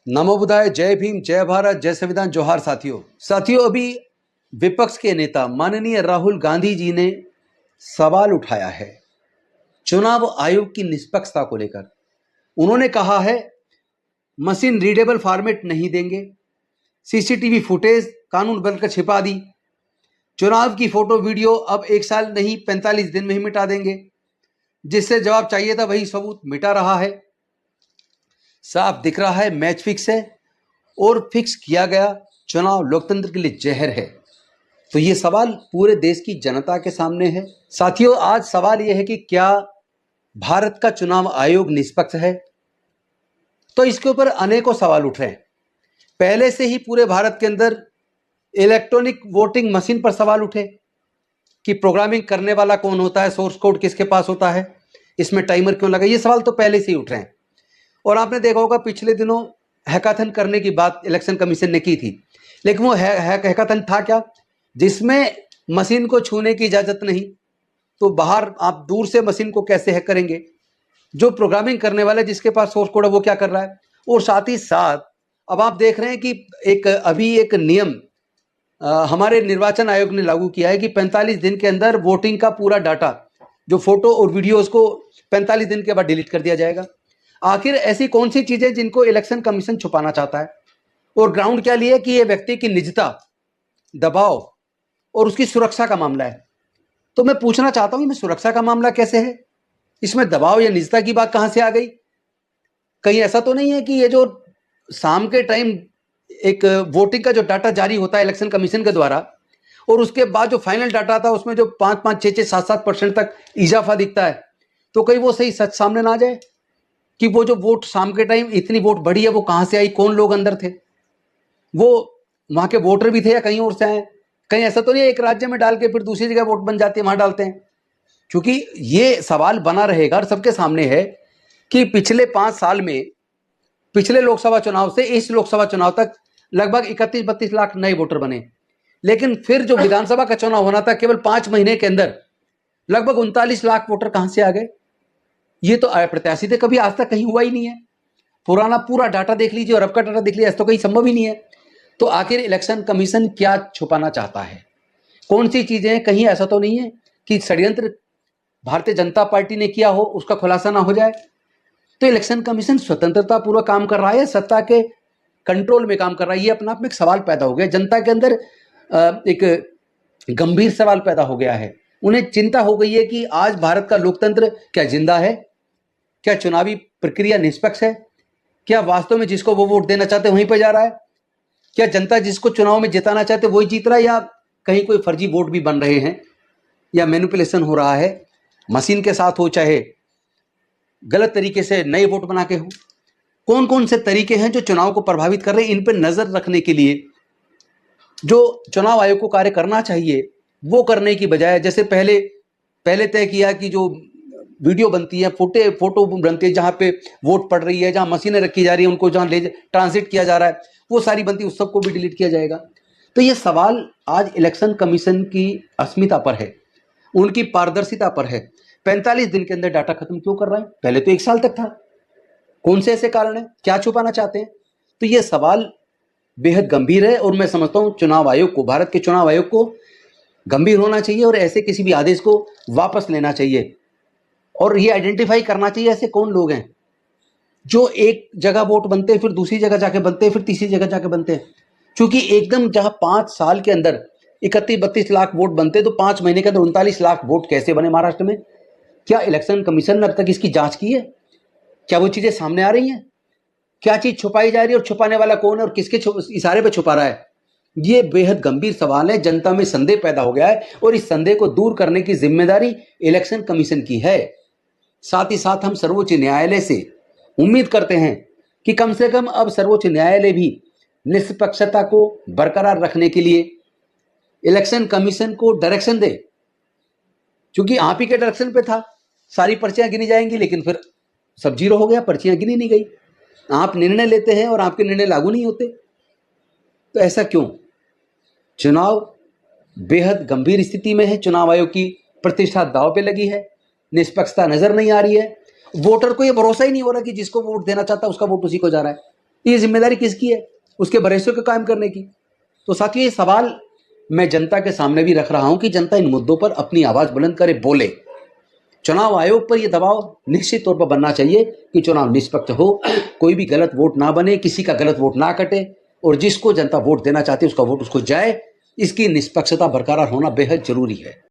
नमो बुधाय, जय भीम, जय भारत, जय संविधान, जोहार साथियों। अभी विपक्ष के नेता माननीय राहुल गांधी जी ने सवाल उठाया है चुनाव आयोग की निष्पक्षता को लेकर। उन्होंने कहा है मशीन रीडेबल फॉर्मेट नहीं देंगे, सीसीटीवी फुटेज कानून बनकर छिपा दी, चुनाव की फोटो वीडियो अब 1 साल नहीं 45 दिन में ही मिटा देंगे, जिससे जवाब चाहिए था वही सबूत मिटा रहा है। साफ दिख रहा है मैच फिक्स है और फिक्स किया गया चुनाव लोकतंत्र के लिए जहर है। तो ये सवाल पूरे देश की जनता के सामने है। साथियों, आज सवाल यह है कि क्या भारत का चुनाव आयोग निष्पक्ष है? तो इसके ऊपर अनेकों सवाल उठ रहे हैं। पहले से ही पूरे भारत के अंदर इलेक्ट्रॉनिक वोटिंग मशीन पर सवाल उठे कि प्रोग्रामिंग करने वाला कौन होता है, सोर्स कोड किसके पास होता है, इसमें टाइमर क्यों लगा। ये सवाल तो पहले से ही उठ रहे हैं। और आपने देखा होगा पिछले दिनों हैकाथन करने की बात इलेक्शन कमीशन ने की थी, लेकिन वो हैकाथन था क्या? जिसमें मशीन को छूने की इजाजत नहीं, तो बाहर आप दूर से मशीन को कैसे हैक करेंगे? जो प्रोग्रामिंग करने वाला जिसके पास सोर्स कोड है वो क्या कर रहा है? और साथ ही साथ अब आप देख रहे हैं कि अभी एक नियम हमारे निर्वाचन आयोग ने लागू किया है कि 45 दिन के अंदर वोटिंग का पूरा डाटा, जो फोटो और वीडियोस को 45 दिन के बाद डिलीट कर दिया जाएगा। आखिर ऐसी कौन सी चीजें जिनको इलेक्शन कमीशन छुपाना चाहता है? और ग्राउंड क्या लिए कि यह व्यक्ति की निजता, दबाव और उसकी सुरक्षा का मामला है। तो मैं पूछना चाहता हूं, इसमें सुरक्षा का मामला कैसे है? इसमें दबाव या निजता की बात कहां से आ गई? कहीं ऐसा तो नहीं है कि ये जो शाम के टाइम एक वोटिंग का जो डाटा जारी होता है इलेक्शन कमीशन के द्वारा, और उसके बाद जो फाइनल डाटा था उसमें जो 5-5, 6-6, 7-7% तक इजाफा दिखता है, तो कहीं वो सही सच सामने ना आ जाए कि वो जो वोट शाम के टाइम इतनी वोट बढ़ी है वो कहां से आई, कौन लोग अंदर थे, वो वहां के वोटर भी थे या कहीं और से आए? कहीं ऐसा तो नहीं है एक राज्य में डाल के फिर दूसरी जगह वोट बन जाती है वहां डालते हैं? क्योंकि ये सवाल बना रहेगा और सबके सामने है कि पिछले 5 साल में, पिछले लोकसभा चुनाव से इस लोकसभा चुनाव तक लगभग 31-32 लाख नए वोटर बने, लेकिन फिर जो विधानसभा का चुनाव होना था केवल 5 महीने के अंदर लगभग 39 लाख वोटर कहां से आ गए? ये तो अप्रत्याशित है, कभी आज तक कहीं हुआ ही नहीं है। पुराना पूरा डाटा देख लीजिए और अब का डाटा देख लीजिए, ऐसा तो कहीं संभव ही नहीं है। तो आखिर इलेक्शन कमीशन क्या छुपाना चाहता है? कौन सी चीजें, कहीं ऐसा तो नहीं है कि षड्यंत्र भारतीय जनता पार्टी ने किया हो, उसका खुलासा ना हो जाए? तो इलेक्शन कमीशन स्वतंत्रता पूर्वक काम कर रहा है, सत्ता के कंट्रोल में काम कर रहा है? ये अपने आप में एक सवाल पैदा हो गया जनता के अंदर। एक गंभीर सवाल पैदा हो गया है। उन्हें चिंता हो गई है कि आज भारत का लोकतंत्र क्या जिंदा है? क्या चुनावी प्रक्रिया निष्पक्ष है? क्या वास्तव में जिसको वो वोट देना चाहते वहीं पर जा रहा है? क्या जनता जिसको चुनाव में जिताना चाहते वही जीत रहा है, या कहीं कोई फर्जी वोट भी बन रहे हैं, या मैनिपुलेशन हो रहा है, मशीन के साथ हो चाहे गलत तरीके से नए वोट बना के हो? कौन कौन से तरीके हैं जो चुनाव को प्रभावित कर रहे हैं? इन पर नजर रखने के लिए जो चुनाव आयोग को कार्य करना चाहिए वो करने की बजाय, जैसे पहले तय किया कि जो वीडियो बनती है, फोटो बनती है, जहां पे वोट पड़ रही है, जहां मशीनें रखी जा रही है, उनको जहां ले ट्रांसलेट किया जा रहा है, वो सारी बनती है, उस सबको भी डिलीट किया जाएगा। तो ये सवाल आज इलेक्शन कमीशन की अस्मिता पर है, उनकी पारदर्शिता पर है। 45 दिन के अंदर डाटा खत्म क्यों कर रहा है? पहले तो 1 साल तक था। कौन से ऐसे कारण है? क्या छुपाना चाहते हैं? तो ये सवाल बेहद गंभीर है और मैं समझता हूं चुनाव आयोग को, भारत के चुनाव आयोग को गंभीर होना चाहिए और ऐसे किसी भी आदेश को वापस लेना चाहिए और ये आइडेंटिफाई करना चाहिए ऐसे कौन लोग हैं जो एक जगह वोट बनते हैं, फिर दूसरी जगह जाके बनते हैं, फिर तीसरी जगह जाके बनते हैं। क्योंकि एकदम जहां 5 साल के अंदर 31-32 लाख वोट बनते, तो 5 महीने के अंदर 39 लाख वोट कैसे बने महाराष्ट्र में? क्या इलेक्शन कमीशन ने अब तक इसकी जांच की है? क्या वो चीजें सामने आ रही हैं? क्या चीज छुपाई जा रही है और छुपाने वाला कौन है और किसके इशारे पर छुपा रहा है? ये बेहद गंभीर सवाल है। जनता में संदेह पैदा हो गया है और इस संदेह को दूर करने की जिम्मेदारी इलेक्शन कमीशन की है। साथ ही साथ हम सर्वोच्च न्यायालय से उम्मीद करते हैं कि कम से कम अब सर्वोच्च न्यायालय भी निष्पक्षता को बरकरार रखने के लिए इलेक्शन कमीशन को डायरेक्शन दे। क्योंकि आप ही के डायरेक्शन पे था, सारी पर्चियां गिनी जाएंगी, लेकिन फिर सब जीरो हो गया, पर्चियां गिनी नहीं गई। आप निर्णय लेते हैं और आपके निर्णय लागू नहीं होते, तो ऐसा क्यों? चुनाव बेहद गंभीर स्थिति में है, चुनाव आयोग की प्रतिष्ठा दांव पे लगी है, निष्पक्षता नजर नहीं आ रही है, वोटर को यह भरोसा ही नहीं हो रहा कि जिसको वोट देना चाहता है उसका वोट उसी को जा रहा है। ये जिम्मेदारी किसकी है? उसके भरोसे को कायम करने की। तो साथियों, ये सवाल मैं जनता के सामने भी रख रहा हूं कि जनता इन मुद्दों पर अपनी आवाज बुलंद करे, बोले। चुनाव आयोग पर यह दबाव निश्चित तौर पर बनना चाहिए कि चुनाव निष्पक्ष हो, कोई भी गलत वोट ना बने, किसी का गलत वोट ना कटे, और जिसको जनता वोट देना चाहती है उसका वोट उसको जाए। इसकी निष्पक्षता बरकरार होना बेहद जरूरी है।